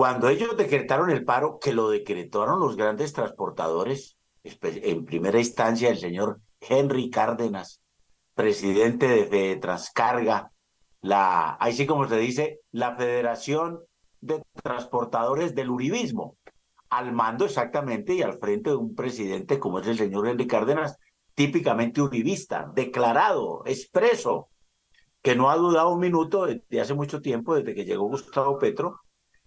Cuando ellos decretaron el paro, que lo decretaron los grandes transportadores, en primera instancia el señor Henry Cárdenas, presidente de Transcarga, ahí sí como se dice, la Federación de Transportadores del Uribismo, al mando exactamente y al frente de un presidente como es el señor Henry Cárdenas, típicamente uribista, declarado, expreso, que no ha dudado un minuto desde hace mucho tiempo, desde que llegó Gustavo Petro,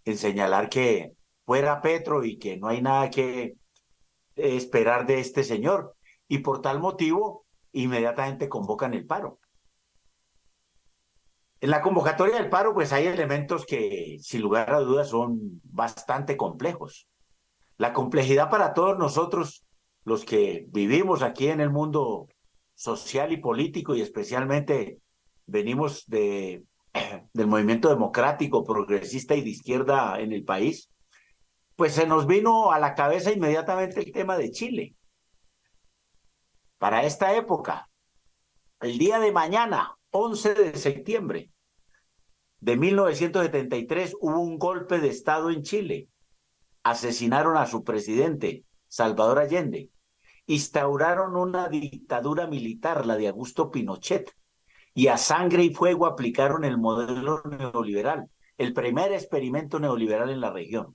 en señalar que fuera Petro y que no hay nada que esperar de este señor. Y por tal motivo, inmediatamente convocan el paro. En la convocatoria del paro, pues hay elementos que, sin lugar a dudas, son bastante complejos. La complejidad para todos nosotros, los que vivimos aquí en el mundo social y político, y especialmente venimos del movimiento democrático, progresista y de izquierda en el país, pues se nos vino a la cabeza inmediatamente el tema de Chile. Para esta época, el día de mañana, 11 de septiembre de 1973, hubo un golpe de Estado en Chile. Asesinaron a su presidente, Salvador Allende. Instauraron una dictadura militar, la de Augusto Pinochet, y a sangre y fuego aplicaron el modelo neoliberal, el primer experimento neoliberal en la región.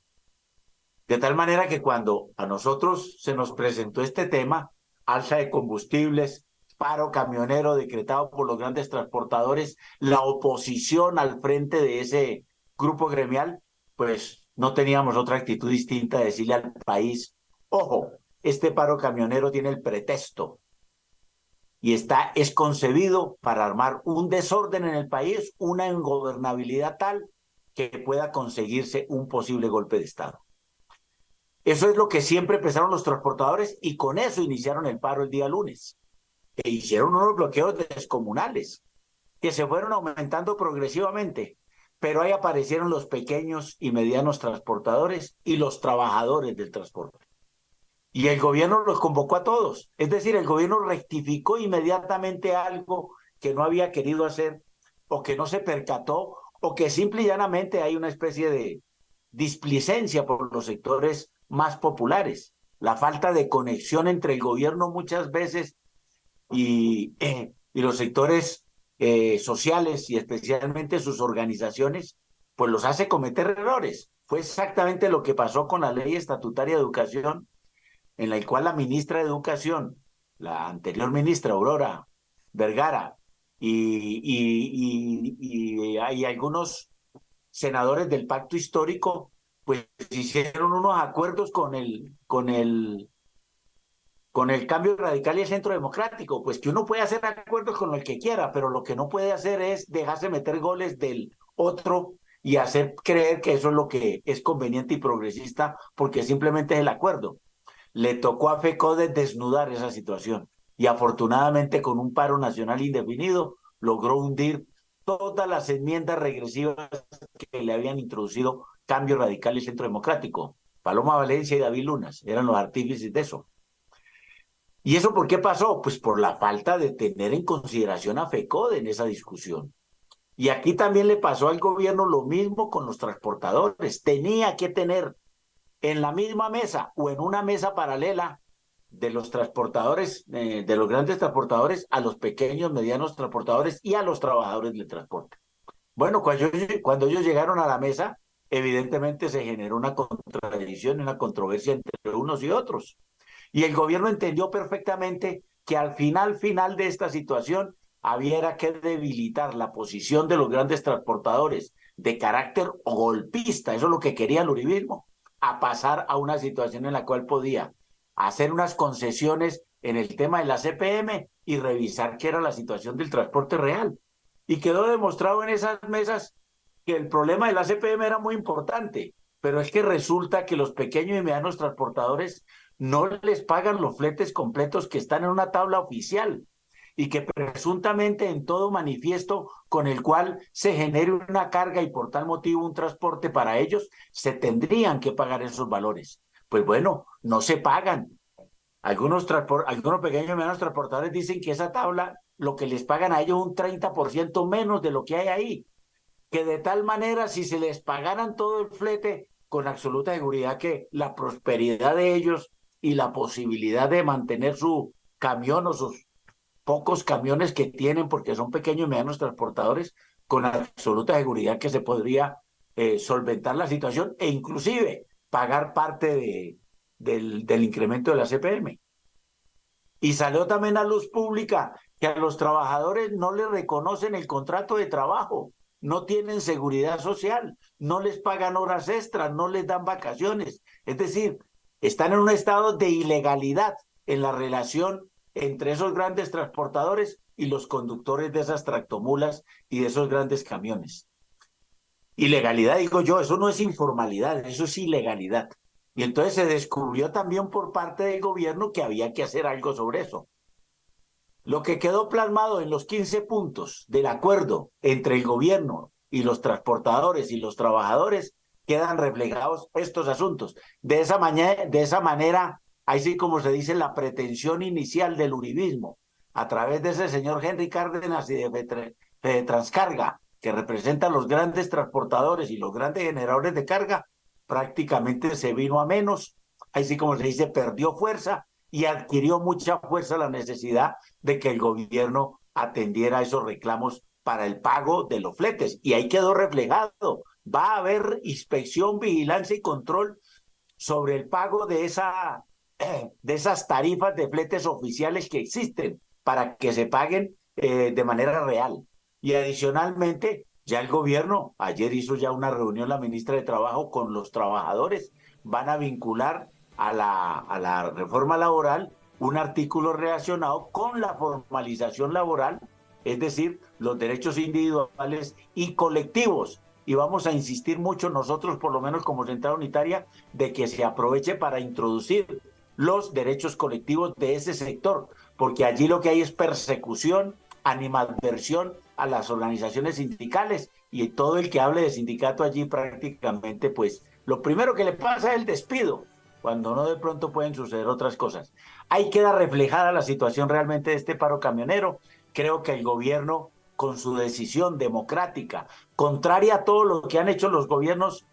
De tal manera que cuando a nosotros se nos presentó este tema, alza de combustibles, paro camionero decretado por los grandes transportadores, la oposición al frente de ese grupo gremial, pues no teníamos otra actitud distinta de decirle al país, ojo, este paro camionero tiene el pretexto y es concebido para armar un desorden en el país, una ingobernabilidad tal que pueda conseguirse un posible golpe de Estado. Eso es lo que siempre pensaron los transportadores y con eso iniciaron el paro el día lunes. E hicieron unos bloqueos descomunales que se fueron aumentando progresivamente, pero ahí aparecieron los pequeños y medianos transportadores y los trabajadores del transporte. Y el gobierno los convocó a todos. Es decir, el gobierno rectificó inmediatamente algo que no había querido hacer o que no se percató o que simple y llanamente hay una especie de displicencia por los sectores más populares. La falta de conexión entre el gobierno muchas veces y los sectores sociales y especialmente sus organizaciones, pues los hace cometer errores. Fue exactamente lo que pasó con la ley estatutaria de educación en la cual la ministra de Educación, la anterior ministra Aurora Vergara, y hay algunos senadores del pacto histórico, pues hicieron unos acuerdos con el cambio radical y el centro democrático, pues que uno puede hacer acuerdos con el que quiera, pero lo que no puede hacer es dejarse meter goles del otro y hacer creer que eso es lo que es conveniente y progresista, porque simplemente es el acuerdo. Le tocó a FECODE desnudar esa situación y afortunadamente con un paro nacional indefinido logró hundir todas las enmiendas regresivas que le habían introducido Cambio Radical y Centro Democrático. Paloma Valencia y David Lunas eran los artífices de eso. ¿Y eso por qué pasó? Pues por la falta de tener en consideración a FECODE en esa discusión. Y aquí también le pasó al gobierno lo mismo con los transportadores. Tenía que tener en la misma mesa o en una mesa paralela de los transportadores, de los grandes transportadores, a los pequeños, medianos transportadores y a los trabajadores del transporte. Bueno, cuando ellos llegaron a la mesa, evidentemente se generó una contradicción, una controversia entre unos y otros. Y el gobierno entendió perfectamente que al final de esta situación había que debilitar la posición de los grandes transportadores de carácter golpista, eso es lo que quería el uribismo, a pasar a una situación en la cual podía hacer unas concesiones en el tema de la CPM y revisar qué era la situación del transporte real. Y quedó demostrado en esas mesas que el problema de la CPM era muy importante, pero es que resulta que los pequeños y medianos transportadores no les pagan los fletes completos que están en una tabla oficial y que presuntamente en todo manifiesto con el cual se genere una carga y por tal motivo un transporte para ellos, se tendrían que pagar esos valores. Pues bueno, no se pagan. Algunos pequeños y medianos transportadores dicen que esa tabla, lo que les pagan a ellos es un 30% menos de lo que hay ahí, que de tal manera si se les pagaran todo el flete con absoluta seguridad que la prosperidad de ellos y la posibilidad de mantener su camión o sus pocos camiones que tienen, porque son pequeños y medianos transportadores, con absoluta seguridad que se podría solventar la situación e inclusive pagar parte del incremento de la CPM. Y salió también a luz pública que a los trabajadores no les reconocen el contrato de trabajo, no tienen seguridad social, no les pagan horas extras, no les dan vacaciones. Es decir, están en un estado de ilegalidad en la relación entre esos grandes transportadores y los conductores de esas tractomulas y de esos grandes camiones. Ilegalidad, digo yo, eso no es informalidad, eso es ilegalidad. Y entonces se descubrió también por parte del gobierno que había que hacer algo sobre eso. Lo que quedó plasmado en los 15 puntos del acuerdo entre el gobierno y los transportadores y los trabajadores quedan reflejados estos asuntos. De esa manera, así como se dice, la pretensión inicial del uribismo, a través de ese señor Henry Cárdenas y de Transcarga, que representan los grandes transportadores y los grandes generadores de carga, prácticamente se vino a menos, así como se dice, perdió fuerza y adquirió mucha fuerza la necesidad de que el gobierno atendiera a esos reclamos para el pago de los fletes. Y ahí quedó reflejado. Va a haber inspección, vigilancia y control sobre el pago de esas tarifas de fletes oficiales que existen para que se paguen de manera real. Y adicionalmente, ya el gobierno, ayer hizo ya una reunión la ministra de Trabajo con los trabajadores, van a vincular a la reforma laboral un artículo relacionado con la formalización laboral, es decir, los derechos individuales y colectivos. Y vamos a insistir mucho nosotros, por lo menos como Central Unitaria, de que se aproveche para introducir los derechos colectivos de ese sector, porque allí lo que hay es persecución, animadversión a las organizaciones sindicales, y todo el que hable de sindicato allí prácticamente, pues lo primero que le pasa es el despido, cuando no de pronto pueden suceder otras cosas. Ahí queda reflejada la situación realmente de este paro camionero. Creo que el gobierno, con su decisión democrática, contraria a todo lo que han hecho los gobiernos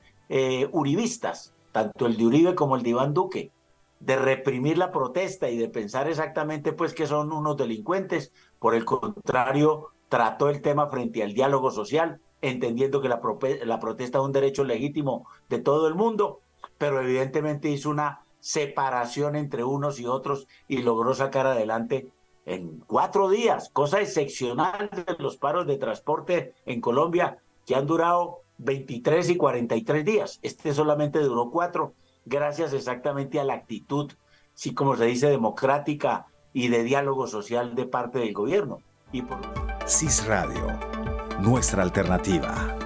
uribistas, tanto el de Uribe como el de Iván Duque, de reprimir la protesta y de pensar exactamente pues que son unos delincuentes, por el contrario, trató el tema frente al diálogo social, entendiendo que la protesta es un derecho legítimo de todo el mundo, pero evidentemente hizo una separación entre unos y otros y logró sacar adelante en 4 días, cosa excepcional de los paros de transporte en Colombia, que han durado 23 y 43 días. Este solamente duró 4, gracias exactamente a la actitud, sí, como se dice, democrática y de diálogo social de parte del gobierno. CIS Radio, nuestra alternativa.